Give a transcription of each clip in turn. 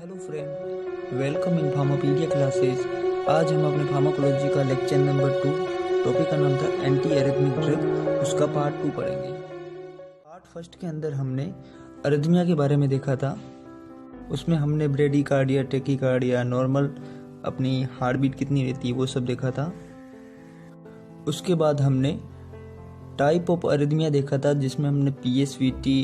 Hello friend, welcome in Pharmapedia classes. आज हम अपने फार्माकोलॉजी का लेक्चर नंबर 2, टॉपिक का नाम था एंटी एरिथमिक ड्रग, उसका पार्ट 2 पढ़ेंगे। पार्ट फर्स्ट के अंदर हमने अरिथमिया के बारे में देखा था। उसमें हमने ब्रेडीकार्डिया, टेकीकार्डिया, नॉर्मल अपनी हार्ट बीट कितनी रहती है वो सब देखा था। उसके बाद हमने टाइप ऑफ अरिथमिया देखा था, जिसमें हमने पीएसवीटी,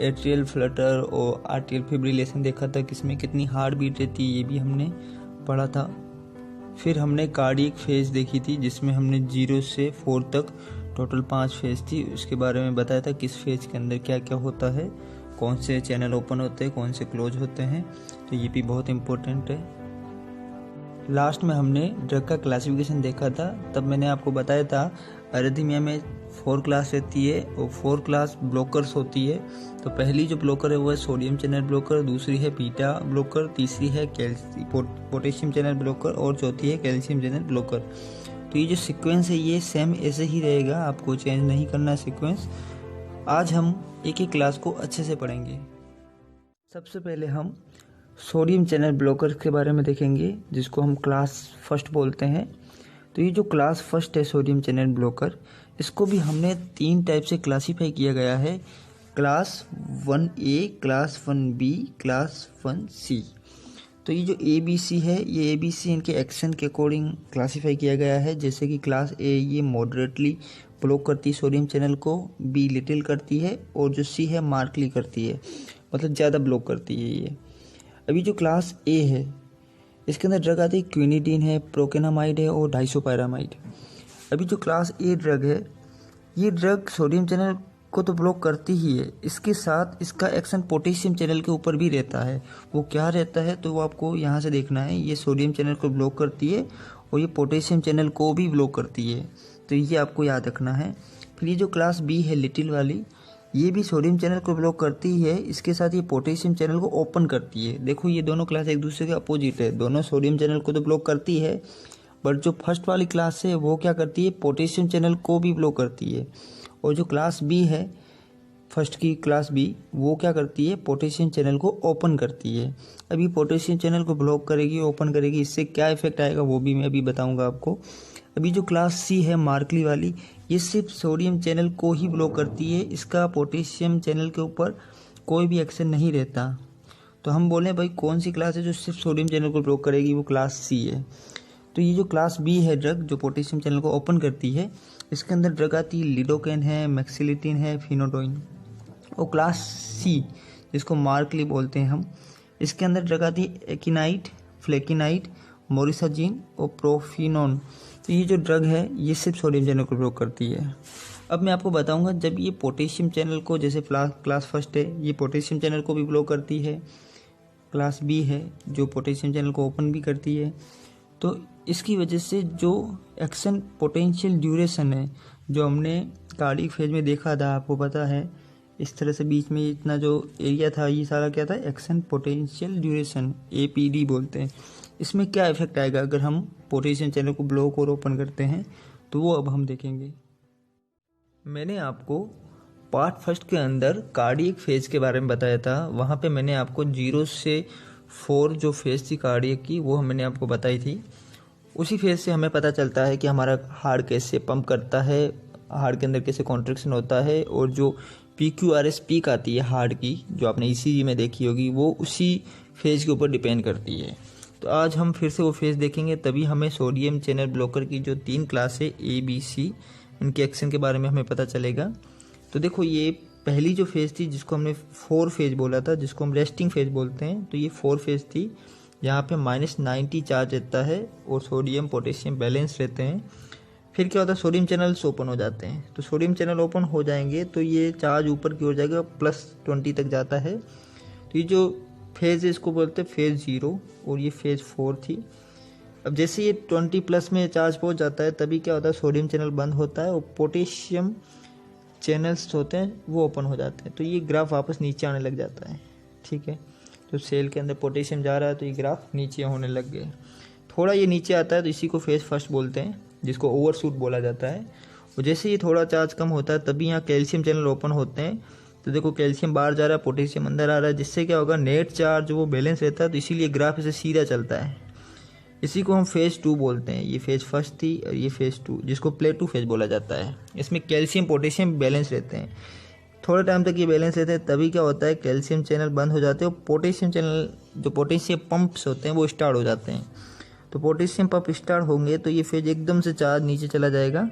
एट्रियल फ्लटर और आर्टियल फिब्रिलेशन देखा था, किसमें कितनी हार्ट बीट रहती है ये भी हमने पढ़ा था। फिर हमने कार्डियक फेज देखी थी, जिसमें हमने 0 से 4 तक टोटल 5 फेज थी। उसके बारे में बताया था किस फेज के अंदर क्या क्या होता है, कौन से चैनल ओपन होते हैं, कौन से क्लोज होते हैं, तो ये भी बहुत इम्पोर्टेंट है। लास्ट में हमने ड्रग का क्लासिफिकेशन देखा था। तब मैंने आपको बताया था अरिथमिया में 4 क्लास रहती है और 4 क्लास ब्लॉकर्स होती है। तो पहली जो ब्लॉकर है वो है सोडियम चैनल ब्लॉकर, दूसरी है बीटा ब्लॉकर, तीसरी है पोटेशियम चैनल ब्लॉकर और चौथी है कैल्शियम चैनल ब्लॉकर। तो ये जो सीक्वेंस है ये सेम ऐसे ही रहेगा, आपको चेंज नहीं करना है सीक्वेंस। आज हम एक एक क्लास को अच्छे से पढ़ेंगे। सबसे पहले हम सोडियम चैनल ब्लॉकर के बारे में देखेंगे, जिसको हम क्लास फर्स्ट बोलते हैं। तो ये जो क्लास फर्स्ट है सोडियम चैनल ब्लॉकर, इसको भी हमने 3 टाइप से क्लासीफाई किया गया है, class 1A, class 1B, class 1C। तो ये जो ABC है, ये ABC इनके एक्शन के अकॉर्डिंग क्लासीफाई किया गया है। जैसे कि क्लास A ये मॉडरेटली ब्लॉक करती है सोडियम चैनल को, B लिटिल करती है और जो C है मार्कली करती है, मतलब ज़्यादा ब्लॉक करती है ये। अभी जो क्लास A है इसके अंदर ड्रग आती है क्विनिडीन है, प्रोकेनामाइड है और डाइसोपायरामाइड। अभी जो क्लास A ड्रग है, ये ड्रग सोडियम चैनल को तो ब्लॉक करती ही है, इसके साथ इसका एक्शन पोटेशियम चैनल के ऊपर भी रहता है। वो क्या रहता है तो वो आपको यहाँ से देखना है। ये सोडियम चैनल को ब्लॉक करती है और ये पोटेशियम चैनल को भी ब्लॉक करती है, तो ये आपको याद रखना है। फिर ये जो क्लास B है लिटिल वाली, ये भी सोडियम चैनल को ब्लॉक करती है, इसके साथ ये पोटेशियम चैनल को ओपन करती है। देखो ये दोनों क्लास एक दूसरे के अपोजिट है, दोनों सोडियम चैनल को तो ब्लॉक करती है, बट जो फर्स्ट वाली क्लास है वो क्या करती है, पोटेशियम चैनल को भी ब्लॉक करती है। और जो क्लास B है, फर्स्ट की क्लास B, वो क्या करती है, पोटेशियम चैनल को ओपन करती है। अभी पोटेशियम चैनल को ब्लॉक करेगी, ओपन करेगी, इससे क्या इफेक्ट आएगा वो भी मैं अभी बताऊंगा आपको। अभी जो क्लास C है मार्कली वाली, ये सिर्फ सोडियम चैनल को ही ब्लॉक करती है, इसका पोटेशियम चैनल के ऊपर कोई भी एक्शन नहीं रहता। तो हम बोले भाई कौन सी क्लास है जो सिर्फ सोडियम चैनल को ब्लॉक करेगी, वो क्लास C है। तो ये जो क्लास B है ड्रग जो पोटेशियम चैनल को ओपन करती है, इसके अंदर ड्रग आती है लिडोकेन है, मैक्सिलिटिन है, फिनोडोइन। और क्लास C जिसको मार्कली बोलते हैं हम, इसके अंदर ड्रग आती है एकिनाइट, फ्लेकिनाइट, मोरिसाजिन और प्रोफिनोन। तो ये जो ड्रग है ये सिर्फ सोडियम चैनल को ब्लॉक करती है। अब मैं आपको बताऊंगा जब ये पोटेशियम चैनल को, जैसे क्लास फर्स्ट है ये पोटेशियम चैनल को भी ब्लॉक करती है, क्लास B है जो पोटेशियम चैनल को ओपन भी करती है, तो इसकी वजह से जो एक्शन पोटेंशियल ड्यूरेशन है, जो हमने कार्डियक फेज में देखा था, आपको पता है इस तरह से बीच में इतना जो एरिया था ये सारा क्या था, एक्शन पोटेंशियल ड्यूरेशन, APD बोलते हैं। इसमें क्या इफेक्ट आएगा अगर हम पोटेशियम चैनल को ब्लॉक और ओपन करते हैं, तो वो अब हम देखेंगे। मैंने आपको पार्ट फर्स्ट के अंदर कार्डियक फेज के बारे में बताया था। वहाँ पे मैंने आपको 0 से 4 जो फेज थी कार्डियक की, वो मैंने आपको बताई थी। उसी फेज से हमें पता चलता है कि हमारा हार्ट कैसे पंप करता है, हार्ट के अंदर कैसे कॉन्ट्रैक्शन होता है, और जो PQRS पीक आती है हार्ट की, जो आपने ECG में देखी होगी, वो उसी फेज के ऊपर डिपेंड करती है। तो आज हम फिर से वो फेज देखेंगे, तभी हमें सोडियम चैनल ब्लॉकर की जो 3 क्लास है ABC, इनके एक्शन के बारे में हमें पता चलेगा। तो देखो ये पहली जो फेज थी जिसको हमने 4 फेज बोला था, जिसको हम रेस्टिंग फेज बोलते हैं, तो ये 4 फेज थी। यहाँ पे -90 चार्ज रहता है और सोडियम पोटेशियम बैलेंस रहते हैं। फिर क्या होता है, सोडियम चैनल्स ओपन हो जाते हैं। तो सोडियम चैनल ओपन हो जाएंगे तो ये चार्ज ऊपर की ओर जाएगा, +20 तक जाता है। तो ये जो फेज है इसको बोलते हैं फेज 0 और ये फेज 4 थी। अब जैसे ये 20+ में चार्ज पहुंच जाता है, तभी क्या होता है, सोडियम चैनल बंद होता है और पोटेशियम चैनल्स होते हैं वो ओपन हो जाते हैं। तो ये ग्राफ वापस नीचे आने लग जाता है, ठीक है। तो सेल के अंदर पोटेशियम जा रहा है तो ये ग्राफ नीचे होने लग गए। थोड़ा ये नीचे आता है तो इसी को फेज फर्स्ट बोलते हैं, जिसको ओवरशूट बोला जाता है। और जैसे ये थोड़ा चार्ज कम होता है तभी यहाँ कैल्शियम चैनल ओपन होते हैं, तो देखो कैल्शियम बाहर जा रहा है, पोटेशियम अंदर आ रहा है, जिससे क्या होगा, नेट चार्ज वो बैलेंस रहता है, तो इसीलिए ग्राफ इसे सीधा चलता है। इसी को हम फेज़ 2 बोलते हैं। ये फेज़ फर्स्ट थी और ये फेज़ 2, जिसको प्लेटो फेज़ बोला जाता है। इसमें कैल्शियम पोटेशियम बैलेंस रहते हैं। थोड़े टाइम तक ये बैलेंस रहते हैं, तभी क्या होता है, कैल्शियम चैनल बंद हो जाते हैं और पोटेशियम चैनल, जो पोटेशियम पंप्स होते हैं वो स्टार्ट हो जाते हैं। तो पोटेशियम पंप स्टार्ट होंगे तो ये फेज़ एकदम से चार्ज नीचे चला जाएगा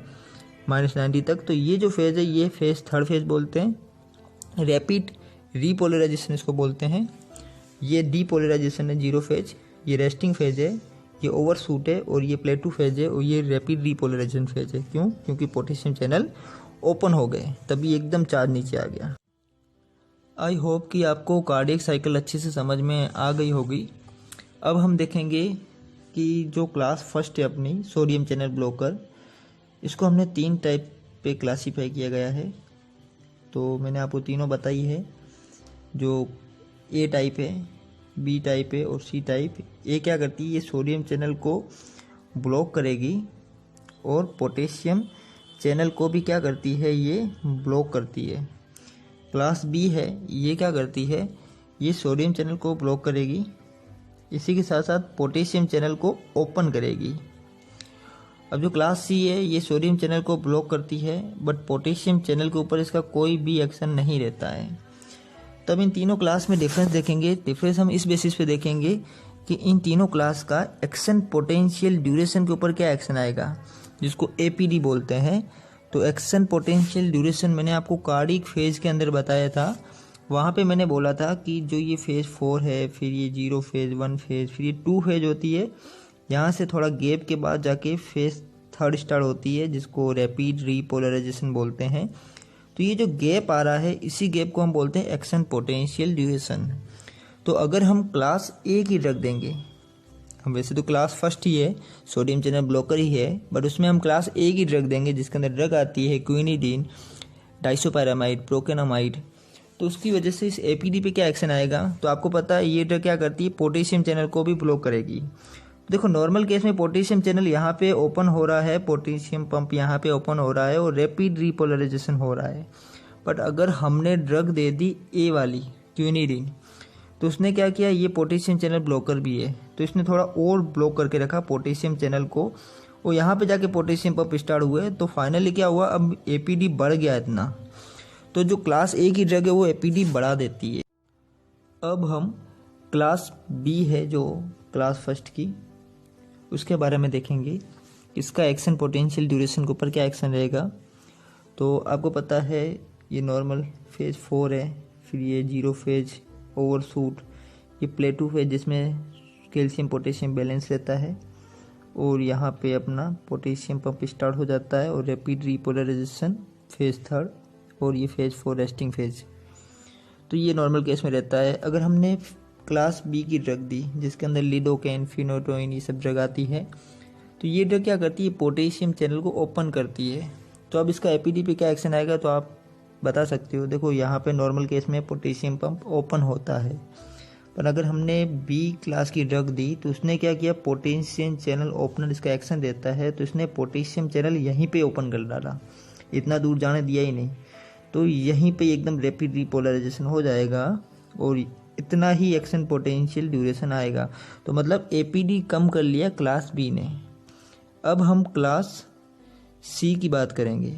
-90 तक। तो ये जो फेज़ है ये फेज़ थर्ड फेज़ बोलते हैं। रैपिड रीपोलराइजेशन इसको बोलते हैं। ये डीपोलराइजेशन है, जीरो फेज। ये रेस्टिंग फेज है, ये ओवरशूट है, और ये प्लेटो फेज है, और ये रैपिड रीपोलराइजेशन फेज है। क्यों? क्योंकि पोटेशियम चैनल ओपन हो गए, तभी एकदम चार्ज नीचे आ गया। आई होप कि आपको कार्डियक साइकिल अच्छे से समझ में आ गई होगी। अब हम देखेंगे कि जो क्लास फर्स्ट है अपनी सोडियम चैनल ब्लॉकर, इसको हमने 3 टाइप पे क्लासीफाई किया गया है। तो मैंने आपको तीनों बताई है, जो ए टाइप है, बी टाइप है और सी टाइप। ये क्या करती है, ये सोडियम चैनल को ब्लॉक करेगी और पोटेशियम चैनल को भी क्या करती है, ये ब्लॉक करती है। क्लास बी है, ये क्या करती है, ये सोडियम चैनल को ब्लॉक करेगी, इसी के साथ साथ पोटेशियम चैनल को ओपन करेगी। अब जो क्लास सी है, ये सोडियम चैनल को ब्लॉक करती है, बट पोटेशियम चैनल के ऊपर इसका कोई भी एक्शन नहीं रहता है। तब इन तीनों क्लास में डिफरेंस देखेंगे। डिफरेंस हम इस बेसिस पे देखेंगे कि इन तीनों क्लास का एक्शन पोटेंशियल ड्यूरेशन के ऊपर क्या एक्शन आएगा, जिसको एपीडी बोलते हैं। तो एक्शन पोटेंशियल ड्यूरेशन मैंने आपको कार्डिक फेज के अंदर बताया था। वहाँ पे मैंने बोला था कि जो ये फेज 4 है, फिर ये 0 फेज, 1 फेज, फिर ये 2 फेज होती है, यहाँ से थोड़ा गैप के बाद जाके फेज थर्ड स्टार्ट होती है, जिसको रैपिड रीपोलराइजेशन बोलते हैं। तो ये जो गैप आ रहा है, इसी गैप को हम बोलते हैं एक्शन पोटेंशियल ड्यूरेशन। तो अगर हम क्लास ए की ड्रग देंगे, हम वैसे तो क्लास फर्स्ट ही है, सोडियम चैनल ब्लॉकर ही है, बट उसमें हम क्लास ए की ड्रग देंगे, जिसके अंदर ड्रग आती है क्विनिडीन, डाइसोपैरामाइड, प्रोकेनामाइड। तो उसकी वजह से इस एपीडी पे क्या एक्शन आएगा, तो आपको पता है ये ड्रग क्या करती है, पोटेशियम चैनल को भी ब्लॉक करेगी। देखो नॉर्मल केस में पोटेशियम चैनल यहाँ पे ओपन हो रहा है, पोटेशियम पंप यहाँ पे ओपन हो रहा है और रैपिड रीपोलराइजेशन हो रहा है। बट अगर हमने ड्रग दे दी ए वाली क्विनिडीन, तो उसने क्या किया, ये पोटेशियम चैनल ब्लॉकर भी है, तो इसने थोड़ा और ब्लॉक करके रखा पोटेशियम चैनल को, और यहाँ पे जाके पोटेशियम पंप स्टार्ट हुए। तो फाइनली क्या हुआ, अब एपीडी बढ़ गया इतना, तो जो क्लास ए की ड्रग है वो एपीडी बढ़ा देती है। अब हम क्लास बी है जो क्लास फर्स्ट की, उसके बारे में देखेंगे, इसका एक्शन पोटेंशियल ड्यूरेशन के ऊपर क्या एक्शन रहेगा। तो आपको पता है ये नॉर्मल फेज 4 है, फिर ये 0 फेज, ओवरशूट, ये प्लेटो फेज जिसमें कैल्शियम पोटेशियम बैलेंस रहता है, और यहाँ पे अपना पोटेशियम पंप स्टार्ट हो जाता है, और रैपिड रीपोलराइजेशन फेज थर्ड, और ये फेज 4 रेस्टिंग फेज। तो ये नॉर्मल केस में रहता है। अगर हमने क्लास बी की ड्रग दी, जिसके अंदर लिडोकेन, फिनोटोइन, ये सब ड्रग आती है, तो ये ड्रग क्या करती है, पोटेशियम चैनल को ओपन करती है। तो अब इसका एपीडी पे क्या एक्शन आएगा, तो आप बता सकते हो। देखो यहाँ पे नॉर्मल केस में पोटेशियम पंप ओपन होता है, पर अगर हमने बी क्लास की ड्रग दी तो उसने क्या किया, पोटेशियम चैनल ओपनर इसका एक्शन देता है, तो इसने पोटेशियम चैनल यहीं पे ओपन कर डाला, इतना दूर जाने दिया ही नहीं। तो यहीं पे एकदम रैपिड रीपोलराइजेशन हो जाएगा और इतना ही एक्शन पोटेंशियल ड्यूरेशन आएगा। तो मतलब एपीडी कम कर लिया क्लास बी ने। अब हम क्लास सी की बात करेंगे।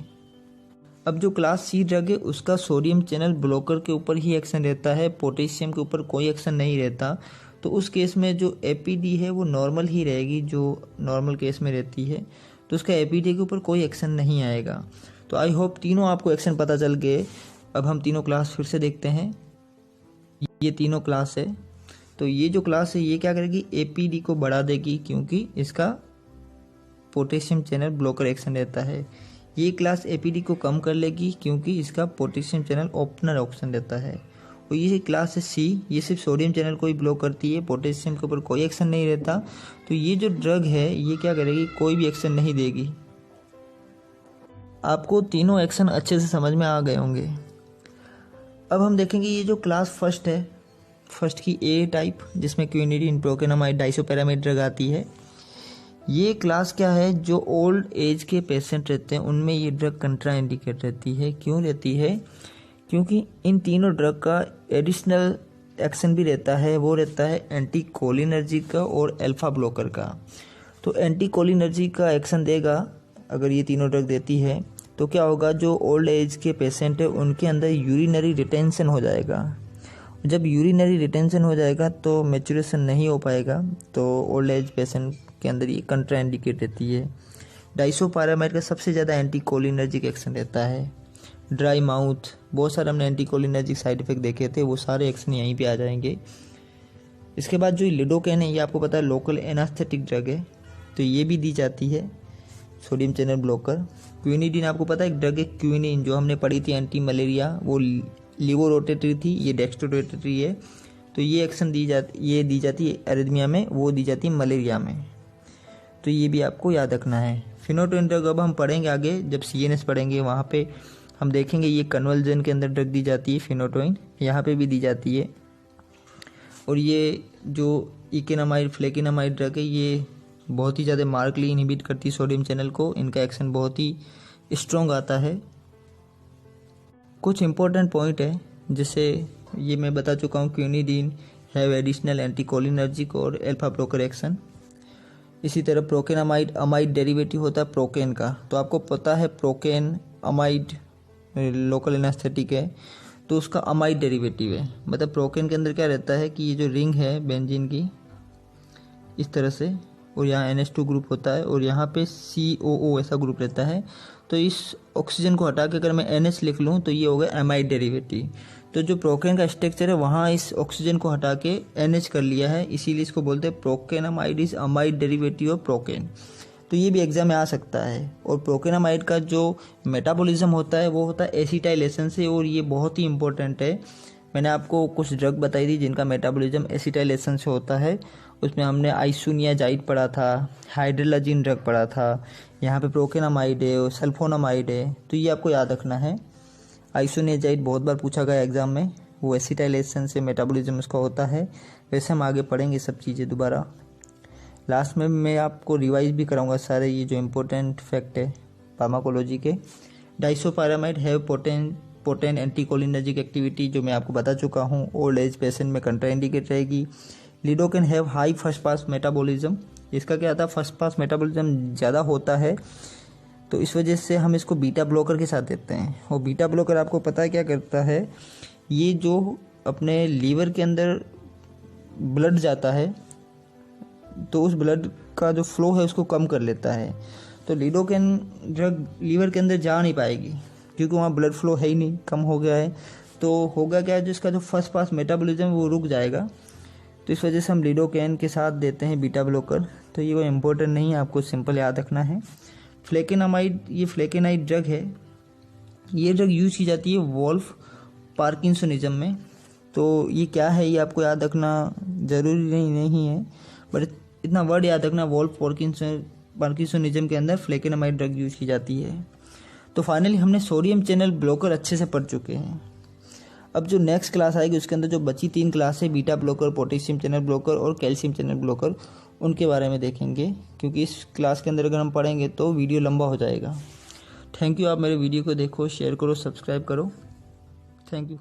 अब जो क्लास सी ड्रग है उसका सोडियम चैनल ब्लॉकर के ऊपर ही एक्शन रहता है, पोटेशियम के ऊपर कोई एक्शन नहीं रहता। तो उस केस में जो एपीडी है वो नॉर्मल ही रहेगी, जो नॉर्मल केस में रहती है, तो उसका एपीडी के ऊपर कोई एक्शन नहीं आएगा। तो आई होप तीनों आपको एक्शन पता चल गए। अब हम तीनों क्लास फिर से देखते हैं। ये तीनों क्लास है, तो ये जो क्लास है ये क्या करेगी, एपीडी को बढ़ा देगी, क्योंकि इसका पोटेशियम चैनल ब्लॉकर एक्शन रहता है। ये क्लास एपीडी को कम कर लेगी, क्योंकि इसका पोटेशियम चैनल ओपनर ऑप्शन रहता है। और ये क्लास है सी, ये सिर्फ सोडियम चैनल को ही ब्लॉक करती है, पोटेशियम के ऊपर कोई एक्शन नहीं रहता। तो ये जो ड्रग है ये क्या करेगी, कोई भी एक्शन नहीं देगी। आपको तीनों एक्शन अच्छे से समझ में आ गए होंगे। अब हम देखेंगे ये जो क्लास फर्स्ट है, फर्स्ट की ए टाइप, जिसमें क्विनिडीन, प्रोकेनामाइड, डाइसोपैरामाइड ड्रग आती है। ये क्लास क्या है, जो ओल्ड एज के पेशेंट रहते हैं उनमें ये ड्रग कंट्रा इंडिकेट रहती है। क्यों रहती है, क्योंकि इन तीनों ड्रग का एडिशनल एक्शन भी रहता है, वो रहता है एंटी कोलिनर्जिक का और अल्फा ब्लॉकर का। तो एंटी कोलिनर्जिक का एक्शन देगा अगर ये तीनों ड्रग देती है तो क्या होगा, जो ओल्ड एज के पेशेंट है उनके अंदर यूरिनरी रिटेंशन हो जाएगा। जब यूरिनरी रिटेंशन हो जाएगा तो मैचुरेशन नहीं हो पाएगा, तो ओल्ड एज पेशेंट के अंदर ये कंट्राइंडिकेट रहती है। डाइसोपारामाइड का सबसे ज़्यादा एंटी कोलिनर्जिक एक्शन रहता है। ड्राई माउथ, बहुत सारे हमने एंटी कोलिनर्जिक साइड इफेक्ट देखे थे, वो सारे एक्शन यहीं पे आ जाएंगे। इसके बाद जो लिडोकैन है, ये आपको पता है लोकल एनास्थेटिक ड्रग है, तो ये भी दी जाती है, सोडियम चैनल ब्लॉकर। क्विनिडीन आपको पता है एक ड्रग है क्विनिन, जो हमने पढ़ी थी एंटी मलेरिया, वो लिवोरोटेटरी थी, ये डेक्स्ट्रोरोटेटरी है। तो ये एक्शन दी जाती है एरिथमिया में, वो दी जाती है मलेरिया में, तो ये भी आपको याद रखना है। फिनोटोइन ड्रग अब हम पढ़ेंगे आगे, जब CNS पढ़ेंगे वहाँ पे हम देखेंगे ये कन्वर्जन के अंदर ड्रग दी जाती है फिनोटोइन, यहाँ पे भी दी जाती है। और ये जो इकेनामाइड फ्लेकेनामाइड ड्रग है, ये बहुत ही ज़्यादा मार्कली इनहिबिट करती है सोडियम चैनल को, इनका एक्शन बहुत ही स्ट्रॉन्ग आता है। कुछ इंपॉर्टेंट पॉइंट है, जैसे ये मैं बता चुका हूँ, क्विनिडीन हैव एडिशनल एंटीकोलिनर्जिक और अल्फा ब्लॉकर एक्शन। इसी तरह प्रोकेनामाइड अमाइड डेरिवेटिव होता है प्रोकेन का, तो आपको पता है प्रोकेन अमाइड लोकल एनास्थेटिक है, तो उसका अमाइड डेरिवेटिव है। मतलब प्रोकेन के अंदर क्या रहता है कि ये जो रिंग है बेंजीन की इस तरह से, और यहाँ NH2 ग्रुप होता है और यहाँ पे COO ऐसा ग्रुप रहता है, तो इस ऑक्सीजन को हटा के अगर मैं NH लिख लूँ तो ये होगा अमाइड डेरिवेटिव। तो जो प्रोकेन का स्ट्रक्चर है वहाँ इस ऑक्सीजन को हटा के NH कर लिया है, इसीलिए इसको बोलते हैं procainamide is amide derivative of procaine. तो ये भी एग्जाम में आ सकता है। और प्रोकेनामाइड का जो मेटाबॉलिज्म होता है वो होता है एसिटाइलेशन से, और ये बहुत ही इंपॉर्टेंट है। मैंने आपको कुछ ड्रग बताई थी जिनका मेटाबॉलिज्म एसिटाइलेशन से होता है, उसमें हमने आइसोनियाजाइड पढ़ा था, हाइड्रोलाजिन ड्रग पढ़ा था, यहाँ पे प्रोकेनामाइड है और सल्फोनामाइड है, तो ये आपको याद रखना है। आइसोनियाजाइड बहुत बार पूछा गया एग्जाम में, वो एसिटाइलेशन से मेटाबॉलिज्म उसका होता है। वैसे हम आगे पढ़ेंगे सब चीज़ें दोबारा। लास्ट में मैं आपको रिवाइज भी कराऊंगा सारे ये जो इम्पोर्टेंट फैक्ट है फार्माकोलॉजी के। डाइसोपारामाइड हैव पोटेंट एंटीकोलिनर्जिक एक्टिविटी, जो मैं आपको बता चुका हूँ, ओल्ड एज पेशेंट में कंट्राइंडिकेट रहेगी। Lidocaine have high first pass metabolism, इसका क्या था, फर्स्ट पास मेटाबॉलिज्म ज़्यादा होता है, तो इस वजह से हम इसको बीटा ब्लॉकर के साथ देते हैं। और बीटा ब्लॉकर आपको पता है क्या करता है, ये जो अपने लीवर के अंदर ब्लड जाता है तो उस ब्लड का जो फ्लो है उसको कम कर लेता है। तो लिडोकैन ड्रग लीवर के अंदर जा नहीं पाएगी क्योंकि वहाँ ब्लड फ्लो है ही नहीं, कम हो गया है। तो होगा क्या, जिसका जो फर्स्ट पास मेटाबॉलिज्म वो रुक जाएगा, तो इस वजह से हम लिडोकैन के साथ देते हैं बीटा ब्लॉकर। तो ये वो इम्पोर्टेंट नहीं है, आपको सिंपल याद रखना है। फ्लेकेनामाइड, ये फ्लेकेनाइड ड्रग है, ये ड्रग यूज की जाती है वोल्फ पार्किंसोनिज्म में। तो ये क्या है ये आपको याद रखना ज़रूरी नहीं है, बट इतना वर्ड याद रखना, वोल्फ पार्किंसोनिज्म के अंदर फ्लेकेनामाइड ड्रग यूज की जाती है। तो फाइनली हमने सोडियम चैनल ब्लॉकर अच्छे से पढ़ चुके हैं। अब जो नेक्स्ट क्लास आएगी उसके अंदर जो बची 3 क्लास है, beta blocker, potassium channel blocker और कैल्शियम चैनल ब्लॉकर, उनके बारे में देखेंगे, क्योंकि इस क्लास के अंदर अगर हम पढ़ेंगे तो वीडियो लंबा हो जाएगा। थैंक यू, आप मेरे वीडियो को देखो, शेयर करो, सब्सक्राइब करो। Thank you.